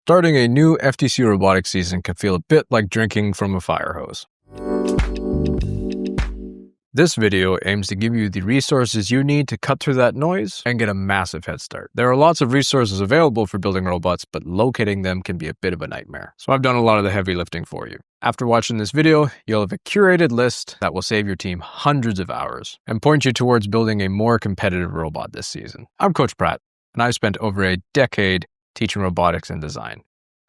Starting a new FTC Robotics season can feel a bit like drinking from a fire hose. This video aims to give you the resources you need to cut through that noise and get a massive head start. There are lots of resources available for building robots, but locating them can be a bit of a nightmare. So I've done a lot of the heavy lifting for you. After watching this video, you'll have a curated list that will save your team hundreds of hours and point you towards building a more competitive robot this season. I'm Coach Pratt, and I've spent over a decade teaching robotics and design.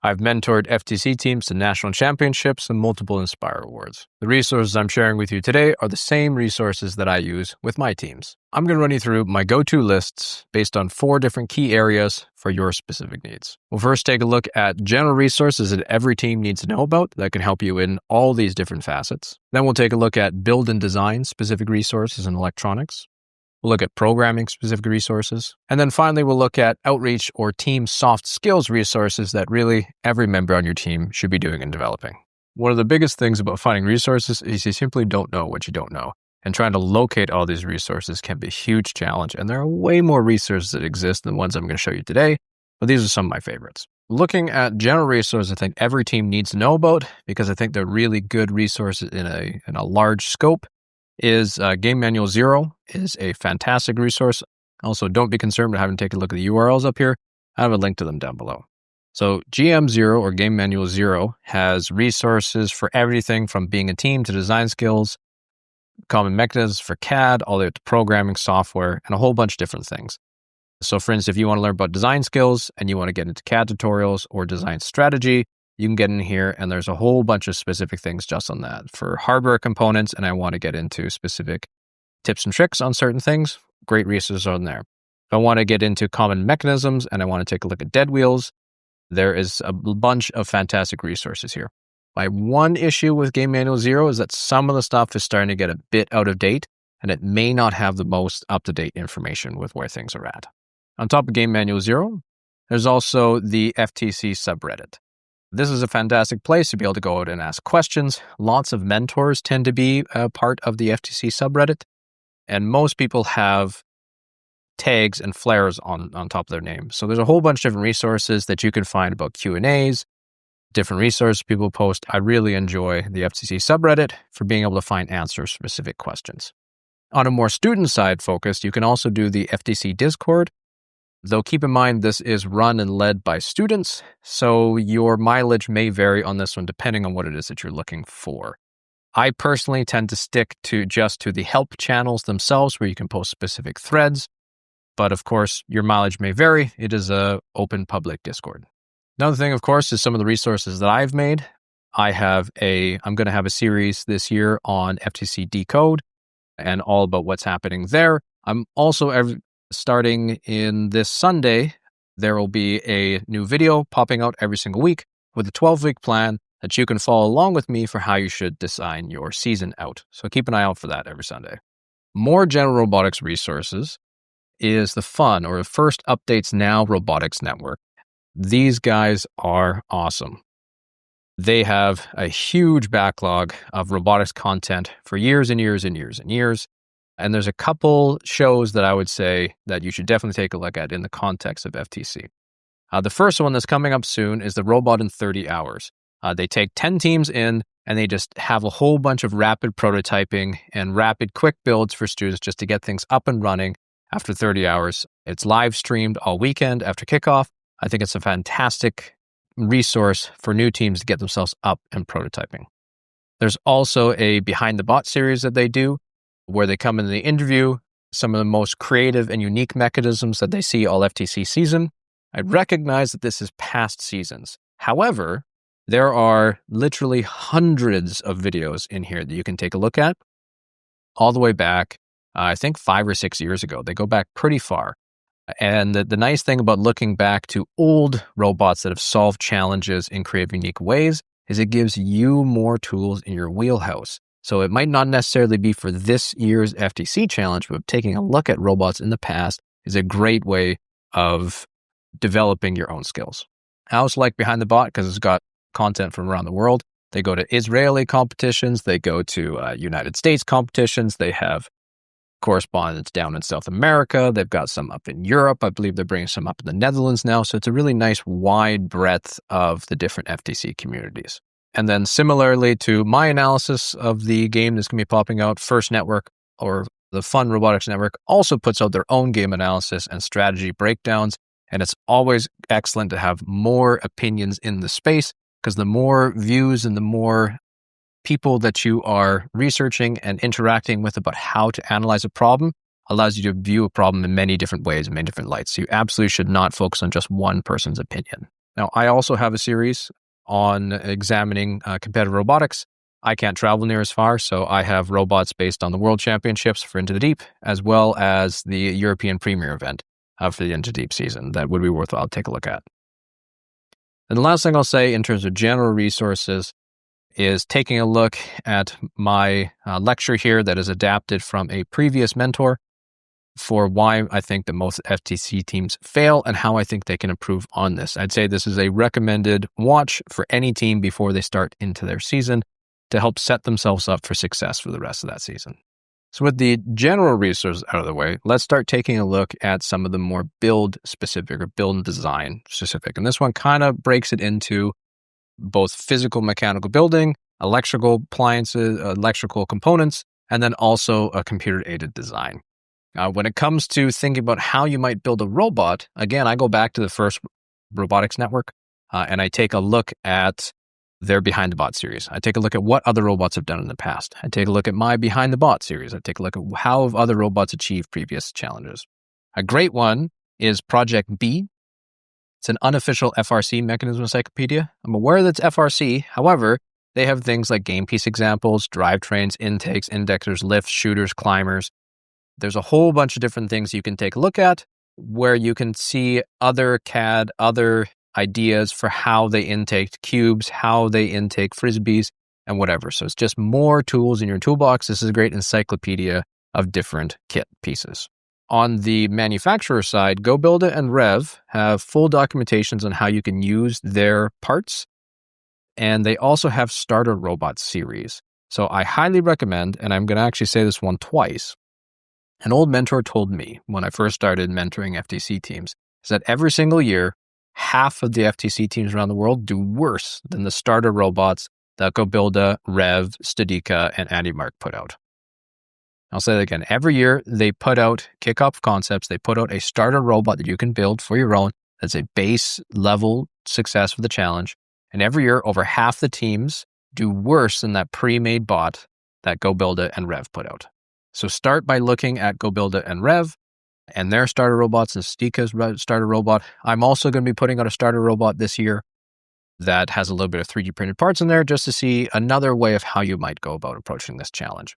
I've mentored FTC teams to national championships and multiple Inspire Awards. The resources I'm sharing with you today are the same resources that I use with my teams. I'm going to run you through my go-to lists based on 4 different key areas for your specific needs. We'll first take a look at general resources that every team needs to know about that can help you in all these different facets. Then we'll take a look at build and design specific resources in electronics. We'll look at programming specific resources. And then finally, we'll look at outreach or team soft skills resources that really every member on your team should be doing and developing. One of the biggest things about finding resources is you simply don't know what you don't know. And trying to locate all these resources can be a huge challenge. And there are way more resources that exist than the ones I'm going to show you today, but these are some of my favorites. Looking at general resources, I think every team needs to know about because I think they're really good resources in a large scope. Is Game Manual 0 is a fantastic resource. Also, don't be concerned about having to take a look at the URLs up here. I have a link to them down below. So GM0 or Game Manual 0 has resources for everything from being a team to design skills, common mechanisms for CAD, all the way up to programming software, and a whole bunch of different things. So for instance, if you want to learn about design skills and you want to get into CAD tutorials or design strategy, you can get in here and there's a whole bunch of specific things just on that. For hardware components, and I want to get into specific tips and tricks on certain things, great resources on there. If I want to get into common mechanisms and I want to take a look at dead wheels, there is a bunch of fantastic resources here. My one issue with Game Manual 0 is that some of the stuff is starting to get a bit out of date and it may not have the most up-to-date information with where things are at. On top of Game Manual 0, there's also the FTC subreddit. This is a fantastic place to be able to go out and ask questions. Lots of mentors tend to be a part of the FTC subreddit, and most people have tags and flares on top of their name. So there's a whole bunch of different resources that you can find about Q&As, different resources people post. I really enjoy the FTC subreddit for being able to find answers to specific questions. On a more student side focused, you can also do the FTC Discord. Though keep in mind, this is run and led by students, so your mileage may vary on this one depending on what it is that you're looking for. I personally tend to stick to the help channels themselves where you can post specific threads, but of course, your mileage may vary. It is an open public Discord. Another thing, of course, is some of the resources that I've made. I'm going to have a series this year on FTC Decode and all about what's happening there. I'm also starting in this Sunday, there will be a new video popping out every single week with a 12-week plan that you can follow along with me for how you should design your season out. So keep an eye out for that every Sunday. More general robotics resources is the FUN or First Updates Now Robotics Network. These guys are awesome. They have a huge backlog of robotics content for years and years and years and years. And there's a couple shows that I would say that you should definitely take a look at in the context of FTC. The first one that's coming up soon is the Robot in 30 Hours. They take 10 teams in and they just have a whole bunch of rapid prototyping and rapid quick builds for students just to get things up and running after 30 hours. It's live streamed all weekend after kickoff. I think it's a fantastic resource for new teams to get themselves up and prototyping. There's also a Behind the Bot series that they do, where they come in and they interview some of the most creative and unique mechanisms that they see all FTC season. I recognize that this is past seasons. However, there are literally hundreds of videos in here that you can take a look at all the way back, I think 5 or 6 years ago. They go back pretty far. And the nice thing about looking back to old robots that have solved challenges in creative, unique ways is it gives you more tools in your wheelhouse. So it might not necessarily be for this year's FTC challenge, but taking a look at robots in the past is a great way of developing your own skills. I also like Behind the Bot because it's got content from around the world. They go to Israeli competitions. They go to United States competitions. They have correspondents down in South America. They've got some up in Europe. I believe they're bringing some up in the Netherlands now. So it's a really nice wide breadth of the different FTC communities. And then similarly to my analysis of the game that's going to be popping out, First Network, or the FUN Robotics Network, also puts out their own game analysis and strategy breakdowns. And it's always excellent to have more opinions in the space, because the more views and the more people that you are researching and interacting with about how to analyze a problem allows you to view a problem in many different ways, in many different lights. So you absolutely should not focus on just one person's opinion. Now, I also have a series on examining competitive robotics. I can't travel near as far, so I have robots based on the World Championships for Into the Deep, as well as the European Premier event for the Into the Deep season. That would be worthwhile to take a look at. And the last thing I'll say in terms of general resources is taking a look at my lecture here that is adapted from a previous mentor for why I think that most FTC teams fail and how I think they can improve on this. I'd say this is a recommended watch for any team before they start into their season to help set themselves up for success for the rest of that season. So with the general resources out of the way, let's start taking a look at some of the more build specific or build and design specific. And this one kind of breaks it into both physical mechanical building, electrical appliances, electrical components, and then also a computer-aided design. When it comes to thinking about how you might build a robot, again, I go back to the First Robotics Network and I take a look at their Behind the Bot series. I take a look at what other robots have done in the past. I take a look at my Behind the Bot series. I take a look at how have other robots achieved previous challenges. A great one is Project B. It's an unofficial FRC mechanism encyclopedia. I'm aware that's FRC. However, they have things like game piece examples, drivetrains, intakes, indexers, lifts, shooters, climbers. There's a whole bunch of different things you can take a look at where you can see other CAD, other ideas for how they intake cubes, how they intake frisbees, and whatever. So it's just more tools in your toolbox. This is a great encyclopedia of different kit pieces. On the manufacturer side, GoBilda and Rev have full documentations on how you can use their parts. And they also have Starter Robot series. So I highly recommend, and I'm going to actually say this one twice. An old mentor told me when I first started mentoring FTC teams is that every single year, half of the FTC teams around the world do worse than the starter robots that GoBilda, Rev, Studica, and AndyMark put out. I'll say that again. Every year, they put out kickoff concepts. They put out a starter robot that you can build for your own. That's a base level success for the challenge. And every year, over half the teams do worse than that pre-made bot that GoBilda and Rev put out. So start by looking at GoBilda and Rev and their starter robots and Studica's starter robot. I'm also going to be putting out a starter robot this year that has a little bit of 3D printed parts in there just to see another way of how you might go about approaching this challenge.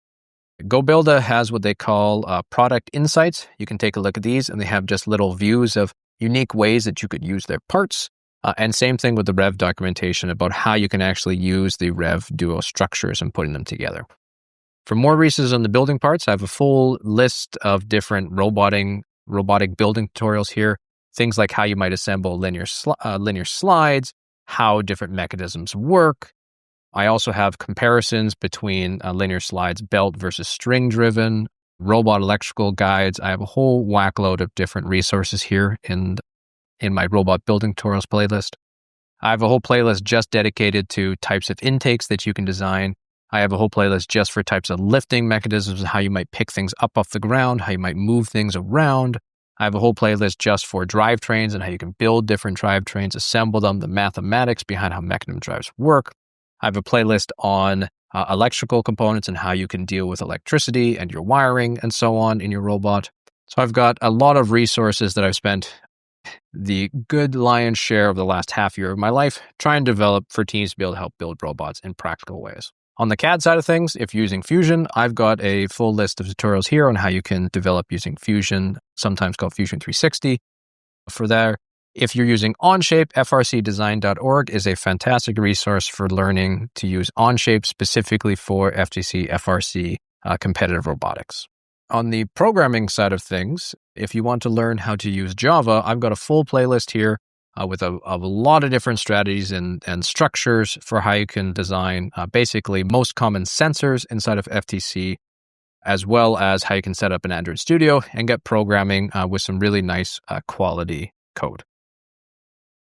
GoBilda has what they call product insights. You can take a look at these and they have just little views of unique ways that you could use their parts. And same thing with the Rev documentation about how you can actually use the Rev Duo structures and putting them together. For more resources on the building parts, I have a full list of different robotic building tutorials here. Things like how you might assemble linear slides, how different mechanisms work. I also have comparisons between linear slides, belt versus string-driven, robot electrical guides. I have a whole whackload of different resources here in my robot building tutorials playlist. I have a whole playlist just dedicated to types of intakes that you can design. I have a whole playlist just for types of lifting mechanisms and how you might pick things up off the ground, how you might move things around. I have a whole playlist just for drivetrains and how you can build different drivetrains, assemble them, the mathematics behind how mechanism drives work. I have a playlist on electrical components and how you can deal with electricity and your wiring and so on in your robot. So I've got a lot of resources that I've spent the good lion's share of the last half year of my life trying to develop for teams to be able to help build robots in practical ways. On the CAD side of things, if you're using Fusion, I've got a full list of tutorials here on how you can develop using Fusion, sometimes called Fusion 360 for there. If you're using Onshape, frcdesign.org is a fantastic resource for learning to use Onshape specifically for FTC, FRC, competitive robotics. On the programming side of things, if you want to learn how to use Java, I've got a full playlist here with a lot of different strategies and structures for how you can design basically most common sensors inside of FTC, as well as how you can set up an Android Studio and get programming with some really nice quality code.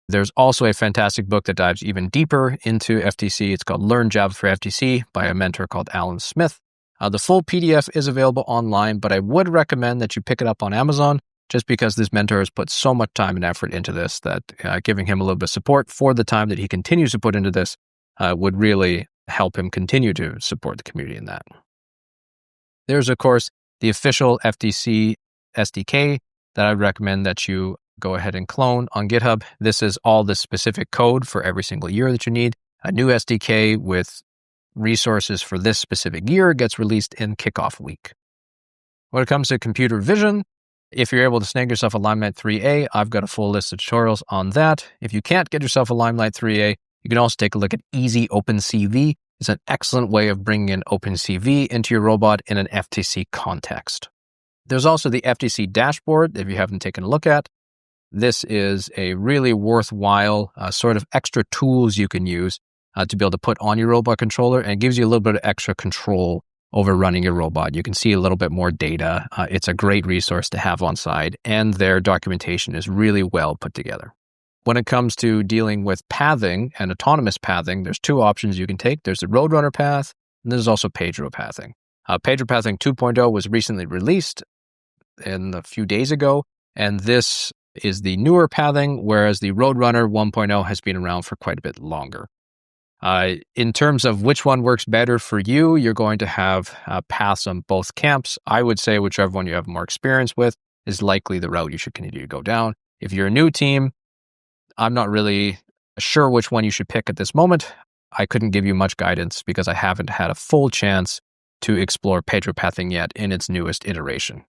There's also a fantastic book that dives even deeper into FTC. It's called Learn Java for FTC by a mentor called Alan Smith. The full PDF is available online, but I would recommend that you pick it up on Amazon just because this mentor has put so much time and effort into this that giving him a little bit of support for the time that he continues to put into this would really help him continue to support the community in that. There's, of course, the official FTC SDK that I'd recommend that you go ahead and clone on GitHub. This is all the specific code for every single year that you need. A new SDK with resources for this specific year gets released in kickoff week. When it comes to computer vision, if you're able to snag yourself a Limelight 3A, I've got a full list of tutorials on that. If you can't get yourself a Limelight 3A, you can also take a look at Easy OpenCV. It's an excellent way of bringing in OpenCV into your robot in an FTC context. There's also the FTC dashboard, if you haven't taken a look at. This is a really worthwhile sort of extra tools you can use to be able to put on your robot controller, and it gives you a little bit of extra control over running your robot. You can see a little bit more data. It's a great resource to have on site, and their documentation is really well put together. When it comes to dealing with pathing and autonomous pathing, there's two options you can take. There's the Roadrunner path, and there's also Pedro pathing. Pedro pathing 2.0 was recently released a few days ago, and this is the newer pathing, whereas the Roadrunner 1.0 has been around for quite a bit longer. In terms of which one works better for you, you're going to have paths on both camps. I would say whichever one you have more experience with is likely the route you should continue to go down. If you're a new team, I'm not really sure which one you should pick at this moment. I couldn't give you much guidance because I haven't had a full chance to explore Pedro pathing yet in its newest iteration.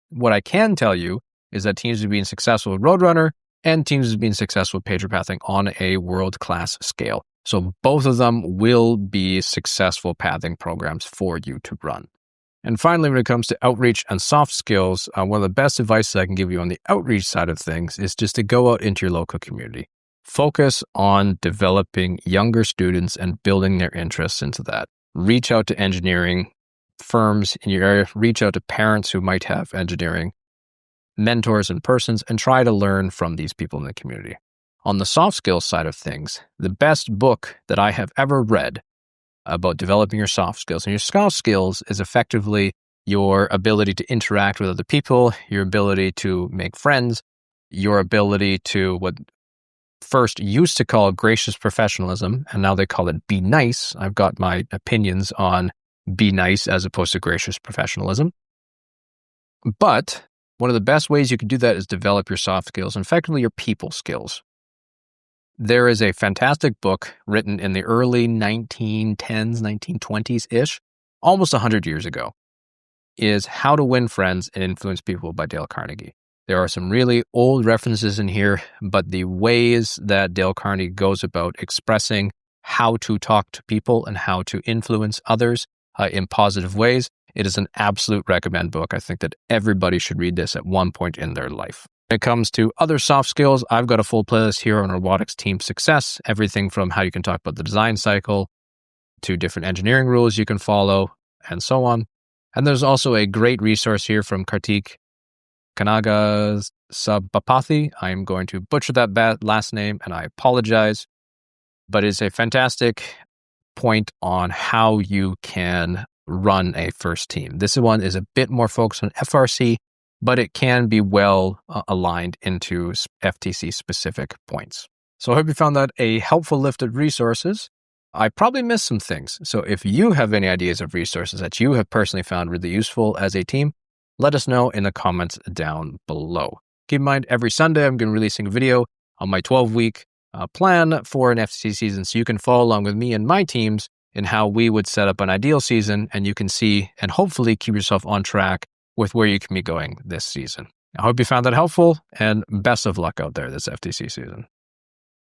What I can tell you is that teams have been successful with Roadrunner and teams have been successful with Pedro pathing on a world-class scale. So both of them will be successful pathing programs for you to run. And finally, when it comes to outreach and soft skills, one of the best advice I can give you on the outreach side of things is just to go out into your local community. Focus on developing younger students and building their interests into that. Reach out to engineering firms in your area. Reach out to parents who might have engineering mentors and persons, and try to learn from these people in the community. On the soft skills side of things, the best book that I have ever read about developing your soft skills, and your soft skills is effectively your ability to interact with other people, your ability to make friends, your ability to what first used to call gracious professionalism, and now they call it be nice. I've got my opinions on be nice as opposed to gracious professionalism. But one of the best ways you can do that is develop your soft skills, and effectively your people skills. There is a fantastic book written in the early 1910s, 1920s-ish, almost 100 years ago, is How to Win Friends and Influence People by Dale Carnegie. There are some really old references in here, but the ways that Dale Carnegie goes about expressing how to talk to people and how to influence others in positive ways, it is an absolute recommend book. I think that everybody should read this at one point in their life. When it comes to other soft skills, I've got a full playlist here on robotics team success, everything from how you can talk about the design cycle to different engineering rules you can follow and so on. And there's also a great resource here from Kartik Kanagasabapathy. I'm going to butcher that last name and I apologize, but it's a fantastic point on how you can run a first team. This one is a bit more focused on FRC, but it can be well aligned into FTC specific points. So I hope you found that a helpful list of resources. I probably missed some things. So if you have any ideas of resources that you have personally found really useful as a team, let us know in the comments down below. Keep in mind, every Sunday I'm going to be releasing a video on my 12-week plan for an FTC season, so you can follow along with me and my teams in how we would set up an ideal season, and you can see and hopefully keep yourself on track with where you can be going this season. I hope you found that helpful, and best of luck out there this FTC season.